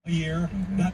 a year. That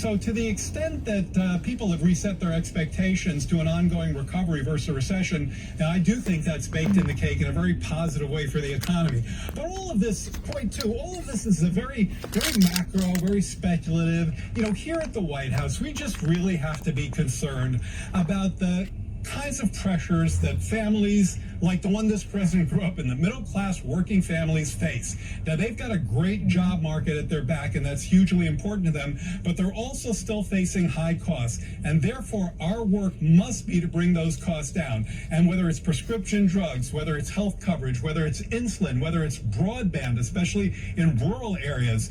So to the extent that people have reset their expectations to an ongoing recovery versus a recession, I do think that's baked in the cake in a very positive way for the economy. But all of this, point two, all of this is a very, very macro, very speculative. You know, here at the White House, we just really have to be concerned about the kinds of pressures that families like the one this president grew up in, the middle-class working families face. Now, they've got a great job market at their back, and that's hugely important to them, but they're also still facing high costs, and therefore our work must be to bring those costs down. And whether it's prescription drugs, whether it's health coverage, whether it's insulin, whether it's broadband, especially in rural areas,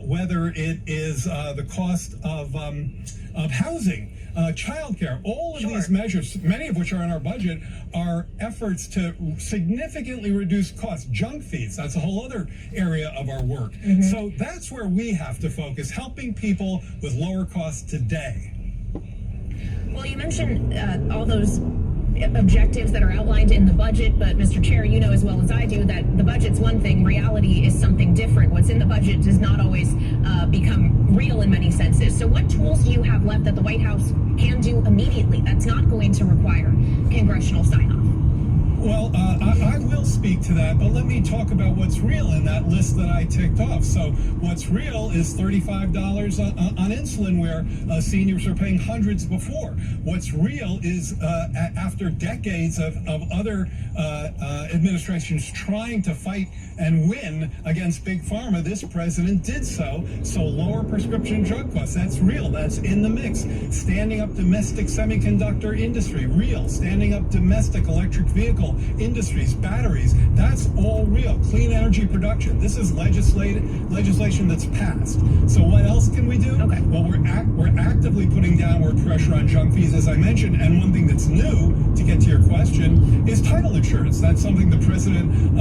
whether it is the cost of housing, childcare, all of these measures, many of which are in our budget, are efforts to significantly reduce costs. Junk fees, that's a whole other area of our work. So that's where we have to focus, helping people with lower costs today. Well, you mentioned all those objectives that are outlined in the budget, but Mr. Chair, you know as well as I do that the budget's one thing, reality is something different. What's in the budget does not always become real in many senses. So what tools do you have left that the White House can do immediately that's not going to require congressional sign-off? Well, I will speak to that, but let me talk about what's real in that list that I ticked off. So what's real is $35 on insulin, where seniors are paying hundreds before. What's real is after decades of other administrations trying to fight and win against Big Pharma, this president did so. So lower prescription drug costs, that's real, that's in the mix. Standing up domestic semiconductor industry, real. Standing up domestic electric vehicle industries, batteries, that's all real. Clean energy production, this is legislation that's passed. So what else can we do? Okay. Well, we're actively putting downward pressure on junk fees, as I mentioned, and one thing that's new, to get to your question, is title insurance. That's something the president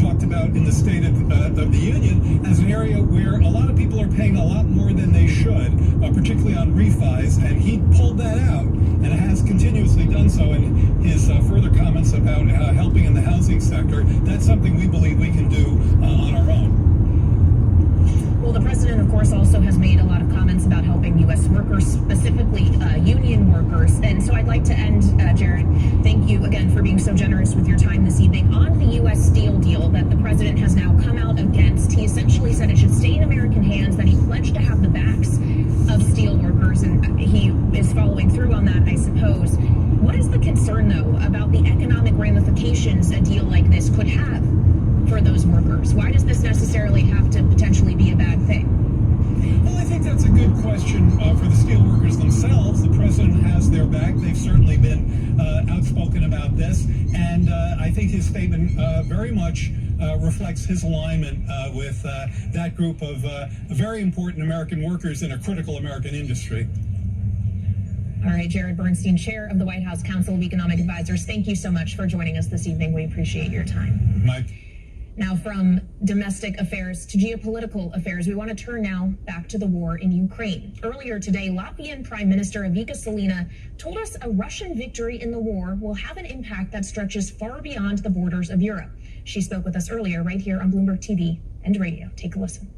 talked about in the State of the Union as an area where a lot of people are paying a lot more than they should, particularly on refis, and he pulled that out and has continuously done so in his further comments about helping in the housing sector. That's something we believe we can do on our own. Well, the president, of course, also has made a lot of comments about helping U.S. workers, specifically And so I'd like to end, Jared, thank you again for being so generous with your time this evening, on the U.S. steel deal that the president has now come out against. He essentially said it should stay in American hands, that he pledged to have the backs of steel workers, and he is following through on that, I suppose. What is the concern, though, about the economic ramifications a deal like this could have for those workers? Why does this necessarily have to potentially be a bad thing? Well, I think that's a good question for the steelworkers themselves. The president has their back. They've certainly been outspoken about this. And I think his statement very much reflects his alignment with that group of very important American workers in a critical American industry. All right, Jared Bernstein, chair of the White House Council of Economic Advisors, thank you so much for joining us this evening. We appreciate your time. Mike. Now, from domestic affairs to geopolitical affairs, we want to turn now back to the war in Ukraine. Earlier today, Latvian Prime Minister Vika Salina told us a Russian victory in the war will have an impact that stretches far beyond the borders of Europe. She spoke with us earlier right here on Bloomberg TV and radio. Take a listen.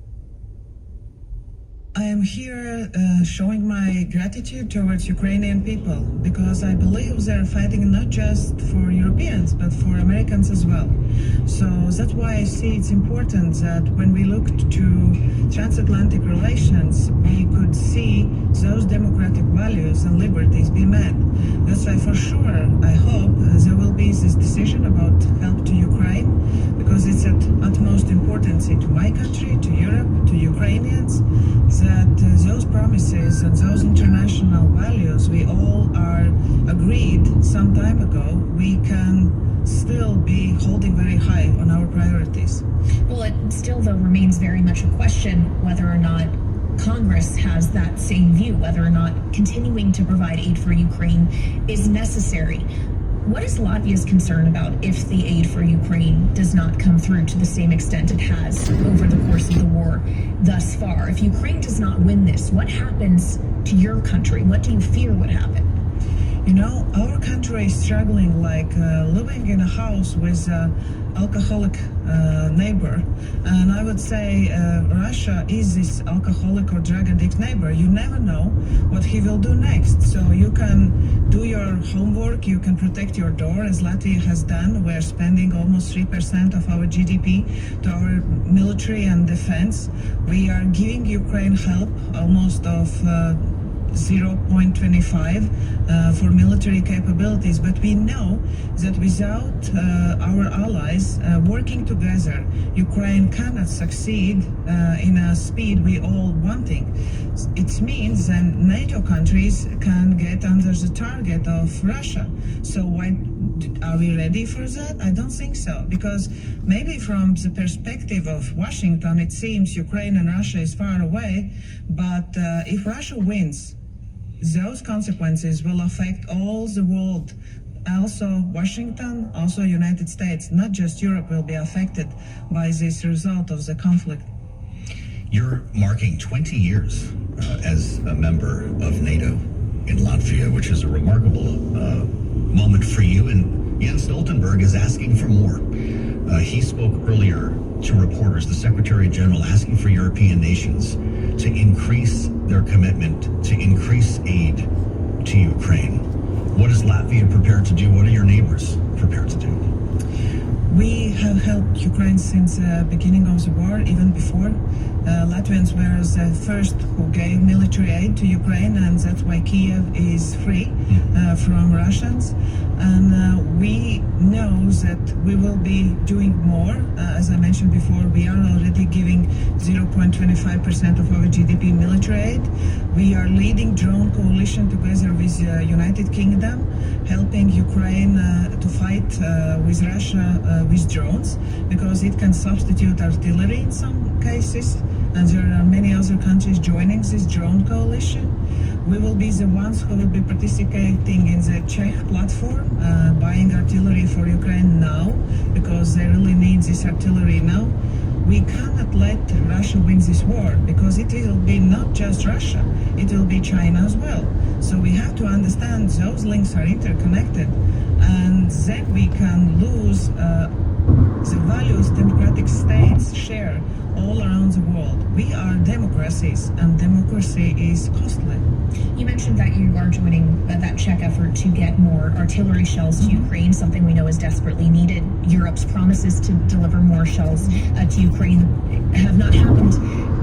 I am here showing my gratitude towards Ukrainian people because I believe they're fighting not just for Europeans but for Americans as well. So that's why I see it's important that when we looked to transatlantic relations, we could see those democratic values and liberties be met. That's why for sure I hope there will be this decision about help to Ukraine, because it's at utmost importance to my country, to Europe, to Ukrainians, that those promises and those international values we all are agreed some time ago, we can still be holding very high on our priorities. Well, it still, though, remains very much a question whether or not Congress has that same view, whether or not continuing to provide aid for Ukraine is necessary. What is Latvia's concern about if the aid for Ukraine does not come through to the same extent it has over the course of the war thus far? If Ukraine does not win this, what happens to your country? What do you fear would happen? You know, our country is struggling like living in a house with an alcoholic neighbor. And I would say Russia is this alcoholic or drug addict neighbor. You never know what he will do next. So you can do your homework, you can protect your door, as Latvia has done. We're spending almost 3% of our GDP to our military and defense. We are giving Ukraine help, almost of 0.25 for military capabilities, but we know that without our allies working together, Ukraine cannot succeed in a speed we all wanting. It means that NATO countries can get under the target of Russia. So why are we ready for that? I don't think so, because maybe from the perspective of Washington, it seems Ukraine and Russia is far away, but if Russia wins, those consequences will affect all the world, also Washington, also United States. Not just Europe will be affected by this result of the conflict. You're marking 20 years as a member of NATO in Latvia, which is a remarkable moment for you, and Jens Stoltenberg is asking for more. He spoke earlier to reporters, the Secretary General, asking for European nations to increase their commitment, to increase aid to Ukraine. What is Latvia prepared to do? What are your neighbors prepared to do? We have helped Ukraine since the beginning of the war, even before. Latvians were the first who gave military aid to Ukraine, and that's why Kiev is free from Russians. And we know that we will be doing more. As I mentioned before, we are already giving 0.25% of our GDP military aid. We are leading drone coalition together with United Kingdom, helping Ukraine to fight with Russia with drones, because it can substitute artillery in some cases, and there are many other countries joining this drone coalition. We will be the ones who will be participating in the Czech platform, buying artillery for Ukraine now, because they really need this artillery now. We cannot let Russia win this war, because it will be not just Russia, it will be China as well. So we have to understand those links are interconnected, and then we can lose the values democratic states share all around the world. We are democracies, and democracy is costly. You mentioned that you are joining that Czech effort to get more artillery shells to Ukraine, something we know is desperately needed. Europe's promises to deliver more shells to Ukraine have not happened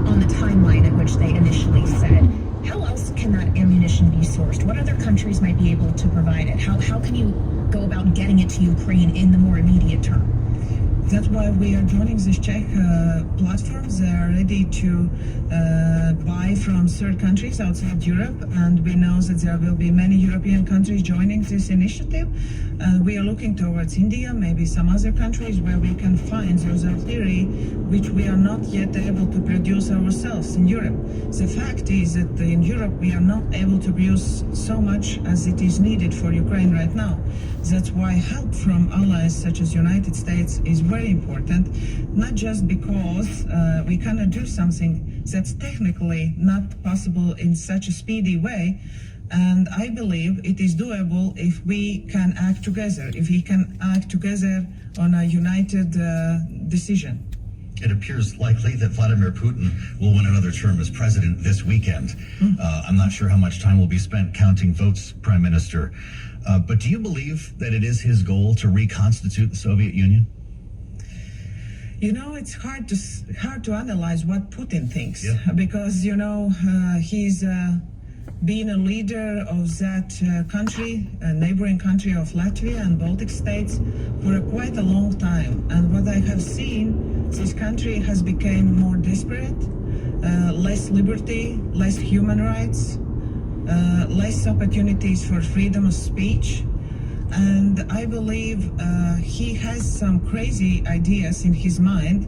on the timeline at which they initially said. How else can that ammunition be sourced? What other countries might be able to provide it? How can you go about getting it to Ukraine in the more immediate term? That's why we are joining these Czech platforms. They are ready to buy from third countries outside Europe, and we know that there will be many European countries joining this initiative. We are looking towards India, maybe some other countries where we can find those artillery which we are not yet able to produce ourselves in Europe. The fact is that in Europe we are not able to produce so much as it is needed for Ukraine right now. That's why help from allies such as United States is very important, not just because we cannot do something that's technically not possible in such a speedy way. And I believe it is doable if we can act together, if we can act together on a united decision. It appears likely that Vladimir Putin will win another term as president this weekend. I'm not sure how much time will be spent counting votes, Prime Minister. But do you believe that it is his goal to reconstitute the Soviet Union? You know, it's hard to analyze what Putin thinks, because, he's been a leader of that country, a neighboring country of Latvia and Baltic states, for quite a long time. And what I have seen, this country has become more desperate, less liberty, less human rights, less opportunities for freedom of speech. And I believe he has some crazy ideas in his mind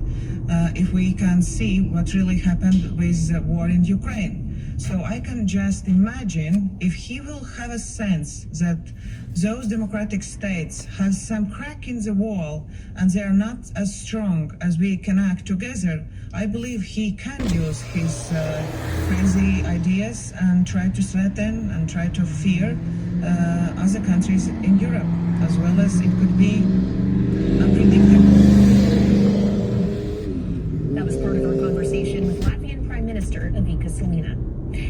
if we can see what really happened with the war in Ukraine. So I can just imagine if he will have a sense that those democratic states have some crack in the wall and they are not as strong as we can act together, I believe he can use his crazy ideas and try to threaten and try to fear other countries in Europe, as well as it could be unpredictable. That was part of our conversation with Latvian Prime Minister Ivica Salina.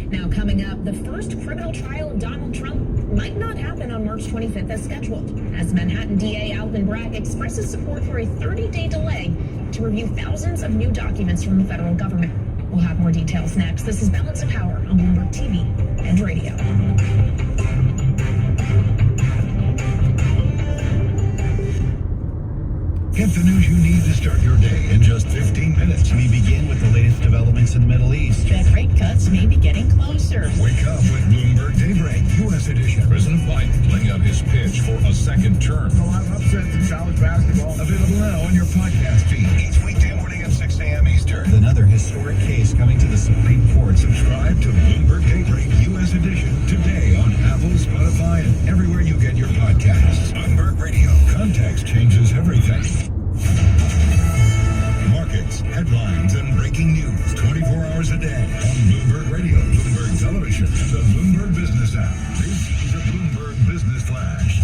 Now, coming up, the first criminal trial of Donald Trump might not happen on March 25th as scheduled, as Manhattan DA Alvin Bragg expresses support for a 30-day delay to review thousands of new documents from the federal government. We'll have more details next. This is Balance of Power on Bloomberg TV and radio. Get the news you need to start your day in just 15 minutes. We begin with the latest developments in the Middle East. Fed rate cuts may be getting closer. Wake up with Bloomberg Daybreak, U.S. edition. President Biden laying out his pitch for a second term. A lot of upsets in college basketball. Available now on your podcast feed. Each weekday morning at 6 a.m. Eastern. Another historic case coming to the Supreme Court. Subscribe to Bloomberg Daybreak, U.S. edition today on Apple, Spotify, and everywhere you get your podcasts. Bloomberg Radio. Context changes everything. Markets, headlines, and breaking news 24 hours a day on Bloomberg Radio, Bloomberg Television, and the Bloomberg Business app. This is a Bloomberg Business Flash.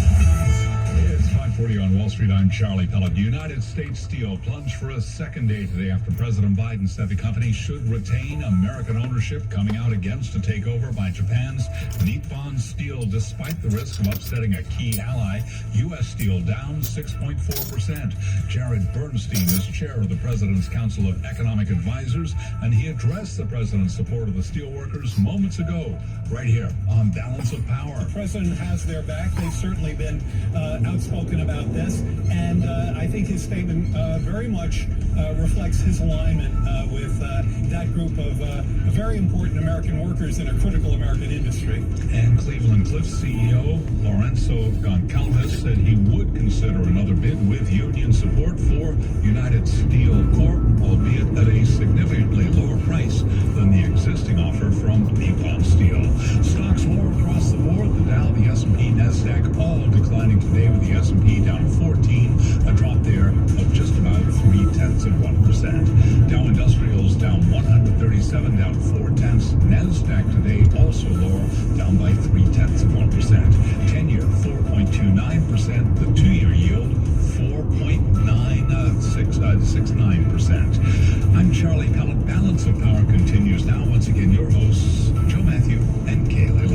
It's 5:40 on Wall Street. I'm Charlie Pellet. United States Steel plunged for a second day today after President Biden said the company should retain American ownership, coming out against a takeover by Japan's Nippon Steel, despite the risk of upsetting a key ally. U.S. Steel down 6.4%. Jared Bernstein is chair of the President's Council of Economic Advisors, and he addressed the President's support of the steelworkers moments ago, right here on Balance of Power. The president has their back. They've certainly been outspoken about this, and I think his statement very much reflects his alignment with that group of very important American workers in a critical American industry. And Cleveland Cliffs CEO Lorenzo Goncalves said he would consider another bid with union support for United Steel Corp, albeit at a significantly lower price than the existing offer from Nippon Steel. Stocks lower across the board. The Dow, the S&P, NASDAQ all declining today, with the S&P down 14, a drop there of just about 0.3%. Dow Industrials down 137, down 0.4. NASDAQ today also lower, down by 0.3%. 10-year 4.29%. The 2-year yield 4.69%. I'm Charlie Pellet. Balance of Power continues now. Once again, your hosts, Joe Matthew and Kayla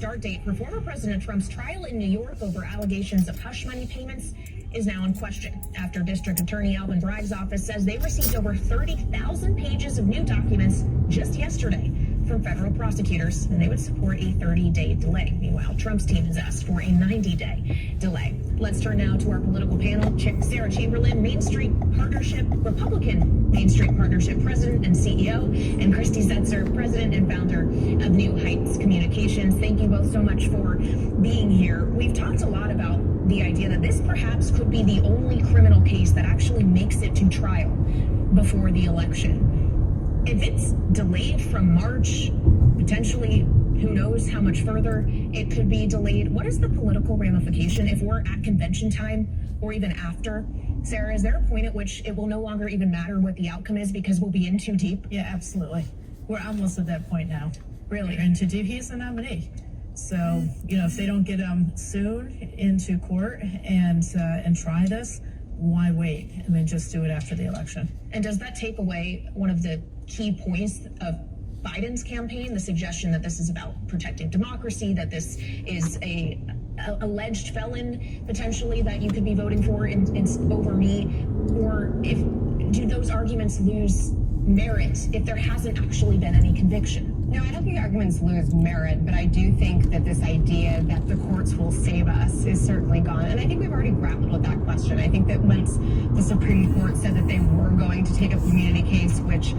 start date for former President Trump's trial in New York over allegations of hush money payments is now in question after District Attorney Alvin Bragg's office says they received over 30,000 pages of new documents just yesterday from federal prosecutors, and they would support a 30-day delay. Meanwhile, Trump's team has asked for a 90-day delay. Let's turn now to our political panel. Sarah Chamberlain, Main Street Partnership, Republican Main Street Partnership President and CEO, and Christy Setzer, President and founder of New Heights Communications. Thank you both so much for being here. We've talked a lot about the idea that this perhaps could be the only criminal case that actually makes it to trial before the election. If it's delayed from March, potentially, who knows how much further it could be delayed. What is the political ramification if we're at convention time or even after? Sarah, is there a point at which it will no longer even matter what the outcome is because we'll be in too deep? Yeah, absolutely. We're almost at that point now. Really? We're in too deep. He's the nominee. So, if they don't get him soon into court and try this, why wait? I mean, just do it after the election. And does that take away one of the key points of Biden's campaign, the suggestion that this is about protecting democracy, that this is a alleged felon potentially that you could be voting for in over me? Or do those arguments lose merit if there hasn't actually been any conviction? No, I don't think the arguments lose merit, but I do think that this idea that the courts will save us is certainly gone. And I think we've already grappled with that question. I think that once the Supreme Court said that they were going to take up the immunity case, which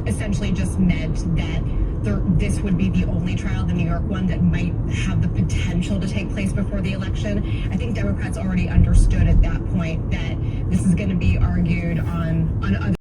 essentially just meant that this would be the only trial, the New York one, that might have the potential to take place before the election. I think Democrats already understood at that point that this is going to be argued on other